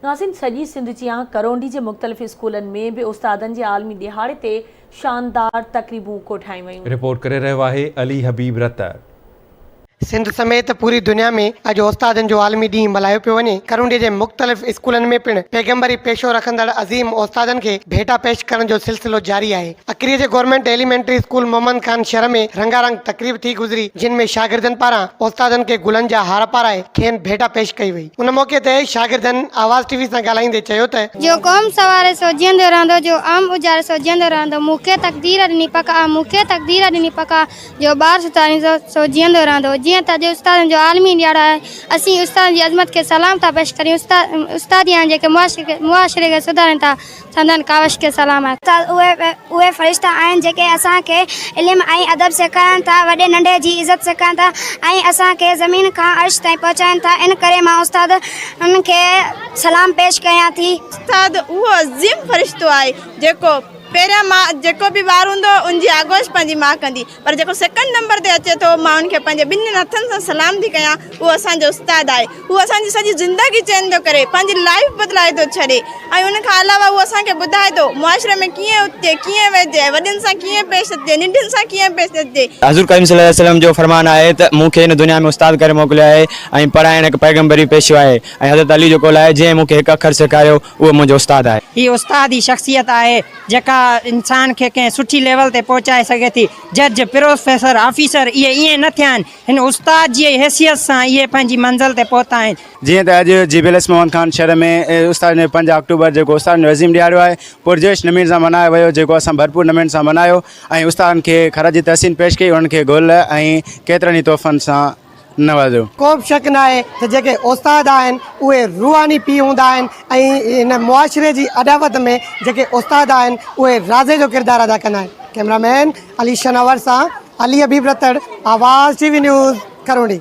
नाज़रीन, सॼी सिंध जियां करोंडी जे मुख़्तलिफ़ स्कूलनि में भी उस्तादनि जे आलमी दिहाड़े ते शानदार तक़रीबूं कोठाई वयूं। रिपोर्ट करे रहियो आहे अली हबीब रतर। सिंध समेत पूरी दुनिया में अॼु उस्तादनि जो आलमी ॾींहुं मल्हायो पियो वञे। करोंडी जे मुख़्तलिफ़ स्कूलनि में पिणु पैगम्बरी पेशो रखंदड़ अज़ीम उस्तादनि खे भेटा पेश करण जो सिलसिलो जारी आहे। अकरीअ जे government elementary school Mohammad Khan शहर में रंगारंग तकरीब थी गुज़री, जिन में शागिर्दनि पारां उस्तादनि खे गुलनि जा हार पाराए खेनि भेटा पेश कई वई। उन मौके ते शागिर्दनि आवाज़ टीवी सां ॻाल्हाईंदे चयो त जो क़ौम सवारे सो जीअंदो रहंदो, जो आम उजारे सो जीअंदो रहंदो, मूंखे तक़दीर ॾिनी पका, मूंखे तक़दीर ॾिनी पका, जो ॿार सुतारी सो जीअंदो रहंदो। जीअं त अॼु उस्तादनि जो आलमी ॾियारो आहे, असीं उस्तादनि जी अज़मत खे सलाम था पेश करियूं। उस्ताद आहिनि जेके मुआशरे खे सुधारनि था, संदन कावश खे सलाम आहे। उहे फ़रिश्ता आहिनि जेके असांखे इल्मु ऐं अदब सेखारनि था, वॾे नंढे जी इज़त सेखारनि था ऐं असांखे ज़मीन खां अर्श ताईं पहुचाइनि था। इन करे मां उस्ताद उन्हनि खे सलाम पेश कयां थी। उस्ताद उहो अज़ीम फ़रिश्तो आहे जेको पहिरियां मां जेको बि ॿार हूंदो उनजी आगोश पंहिंजी मां कंदी, पर जेको सेकंड नंबर ते अचे थो मां उनखे पंहिंजे ॿिन्हिनि हथनि सां सलाम थी कयां, उहो असांजो उस्ताद आहे। उहो असांजी सॼी ज़िंदगी चेंज थो करे, पंहिंजी लाइफ बदिलाए थो छॾे ऐं उनखां अलावा उहो असांखे ॿुधाए थो मुआशरे में कीअं उथिजे, कीअं वेहिजे, वॾनि सां कीअं पेश अचिजे, नंढनि सां कीअं पेश अचिजे। हज़ूर करीम सल्लल्लाहु अलैहि वसल्लम जो फरमान आहे त मूंखे हिन दुनिया में उस्ताद करे मोकिलियो आहे ऐं पढ़ाइण हिकु पैगम्बरी पेशो आहे ऐं हज़रत अली जो कौल आहे, जंहिं मूंखे हिकु अखर सेखारियो उहो मुंहिंजो उस्ताद आहे। हीअ उस्ताद जी शख़्सियत आहे जेका इंसान खे कंहिं सुठी लेवल ते पहुचाए सघे थी। जज, प्रोफेसर, ऑफिसर इहे ईअं न थिया आहिनि, हिन उस्ताद जी हैसियत सां इहे पंहिंजी मंज़िल ते पहुता आहिनि। जीअं त अॼु GBLS मोहम्मद खान शहर में उस्ताद ने 5 अक्टूबर जेको उस्ताद जो अज़ीम ॾियारो आहे पुरजोश नमूने सां मल्हायो वियो, जेको असां भरपूर नमूने सां मल्हायो ऐं उस्तादनि खे खर जी तहसीन पेश कई, उन्हनि खे गुल ऐं केतिरनि ई तोहफ़नि सां नवाज़ो। को बि शक न आहे त जेके उस्ताद आहिनि उहे रूहानी पीउ हूंदा आहिनि ऐं हिन मुआशरे जी अदावत में जेके उस्ताद आहिनि उहे राज़े जो किरदारु अदा कंदा आहिनि। कैमरामैन अली शनावर सां अली हबीब रतड़, आवाज़ TV न्यूज़, करोंडी।